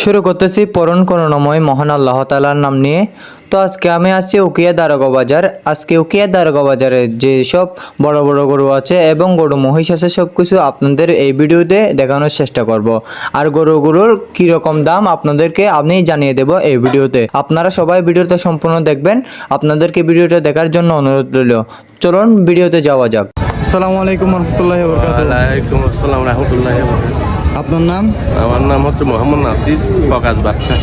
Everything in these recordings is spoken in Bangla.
শুরু করতেছি পরম করুণাময় মহান আল্লাহ তাআলার নাম নিয়ে। তো আজকে আমি আছি উকিয়া দারোগা বাজার। আজকে উকিয়া দারোগা বাজারে যে সব বড় বড় গরু আছে এবং গরু মহিষ আছে সব কিছু আপনাদের এই ভিডিওতে দেখানোর চেষ্টা করব। আর গরুগুলোর কীরকম দাম আপনাদেরকে আমি জানিয়ে দেব এই ভিডিওতে। আপনারা সবাই ভিডিওটা সম্পূর্ণ দেখবেন। আপনাদেরকে ভিডিওটা দেখার জন্য অনুরোধ রইল। চলুন ভিডিওতে যাওয়া যাক। আসসালামু আলাইকুম রহমতুল্লাহি ওয়া বারাকাতুহু। ওয়ালাইকুম আসসালাম রাহমাতুল্লাহি ওয়া বারাকাতুহু। আপনার নাম? আমার নাম হচ্ছে মোহাম্মদ নাসির প্রকাশ বাদশা।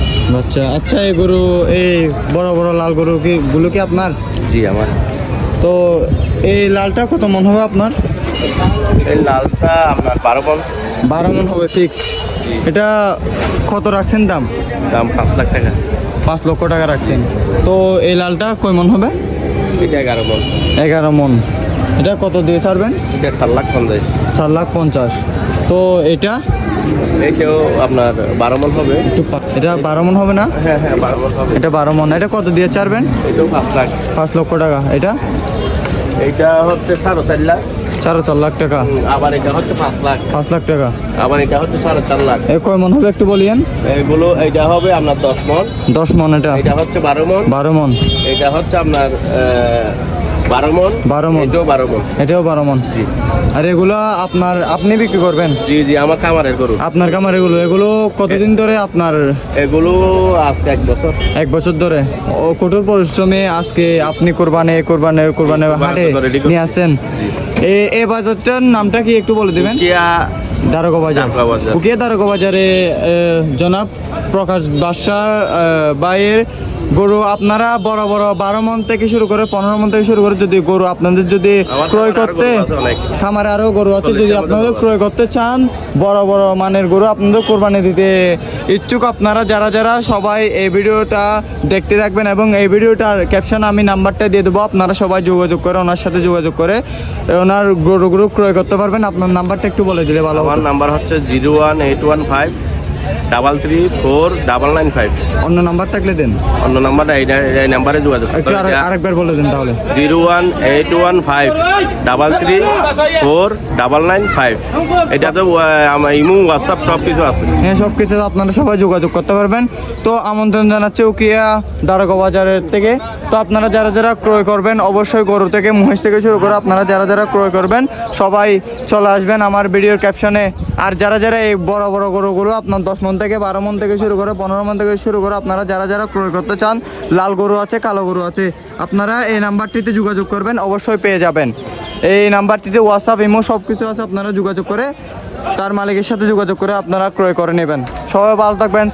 আচ্ছা এই গরু, এই বড় বড় লাল গরু গুলো কি আপনার? জি আমার। তো এই লালটা কত মন হবে আপনার? এই লালটা আপনার 12 মণ। 12 মন হবে ফিক্সড। এটা কত রাখছেন দাম? দাম 5 লাখ টাকা। 5 লক্ষ টাকা রাখছেন। তো এই লালটা কয় মন হবে? এটা 11 মণ। 11 মন। এটা কত দিয়ে ছাড়বেন? এটা 4,50,000। 4,50,000। তো এটা এটাও আপনার 12 মণ হবে। এটা 12 মন হবে না? হ্যাঁ 12 মণ হবে। এটা 12 মন। এটা কত দিয়ে ছাড়বেন? এটাও 5 লাখ। 5 লক্ষ টাকা। এটা এইটা হচ্ছে 4.5 লাখ। 4.5 লাখ টাকা। আবার এটা হচ্ছে 5 লাখ। 5 লাখ টাকা। আবার এটা হচ্ছে 4.5 লাখ। এ কয় মন হবে একটু বলিয়েন? এগুলো এইটা হবে আপনার 10 মণ। 10 মন। এটা হচ্ছে 12 মণ। 12 মন। এটা হচ্ছে আপনার 12 মণ। 12 মন। এটাও 12 মণ। এটাও 12 মন। জি। আর এগুলো আপনি বিক্রি করবেন? জি আমার খামারের গরু। আপনার খামার এগুলো কতদিন ধরে আপনার? এগুলো আজকে 1 বছর। 1 বছর ধরে। ও কঠোর পরিশ্রমে আজকে আপনি কোরবানির হাটে নিয়ে আসছেন। এই বাজারটার নামটা কি একটু বলে দিবেন? দারোগা বাজার। উকিয়া দারোগা বাজারে জনাব প্রকাশ বাদশাহ ভাইয়ের গরু আপনারা বড় বড় 12 মন থেকে শুরু করে 15 মন থেকে শুরু করে যদি গরু আপনাদের যদি ক্রয় করতে, খামারে আরো গরু আছে, যদি আপনাদের ক্রয় করতে চান বড় বড় মানের গরু আপনাদের কোরবানি দিতে ইচ্ছুক আপনারা যারা সবাই এই ভিডিওটা দেখতে থাকবেন এবং এই ভিডিওটার ক্যাপশন আমি নাম্বারটা দিয়ে দেবো। আপনারা সবাই যোগাযোগ করে ওনার সাথে যোগাযোগ করে ওনার গরু ক্রয় করতে পারবেন। আপনার নাম্বারটা একটু বলে দিলে ভালো। আমার নাম্বার হচ্ছে 01815 3349995। অন্য নাম্বার থাকলে দেন। অন্য নাম্বারটা এই নাম্বারে যোগাযোগ একটু আরেকবার বলে দেন তাহলে। 01815 3349995। এটা তো আমার ইমো হোয়াটসঅ্যাপ সব কিছু আছে। হ্যাঁ সব কিছু আপনারা সবাই যোগাযোগ করতে পারবেন। তো আমন্ত্রণ জানাচ্ছে উকিয়া দারোগা বাজারের থেকে। তো আপনারা যারা ক্রয় করবেন অবশ্যই গরু থেকে মহিষ থেকে শুরু করে আপনারা যারা ক্রয় করবেন সবাই চলে আসবেন আমার ভিডিওর ক্যাপশনে। আর যারা এই বড় বড় গরুগুলো আপনার 10 মন থেকে 12 মন থেকে শুরু করে 15 মন থেকে শুরু করে আপনারা যারা ক্রয় করতে চান, লাল গরু আছে, কালো গরু আছে, আপনারা এই নাম্বারটিতে যোগাযোগ করবেন, অবশ্যই পেয়ে যাবেন। এই নাম্বারটিতে হোয়াটসঅ্যাপ ইমো সব কিছু আছে, আপনারা যোগাযোগ করে তার মালিকের সাথে যোগাযোগ করে আপনারা ক্রয় করে নেবেন। সবাই ভালো থাকবেন।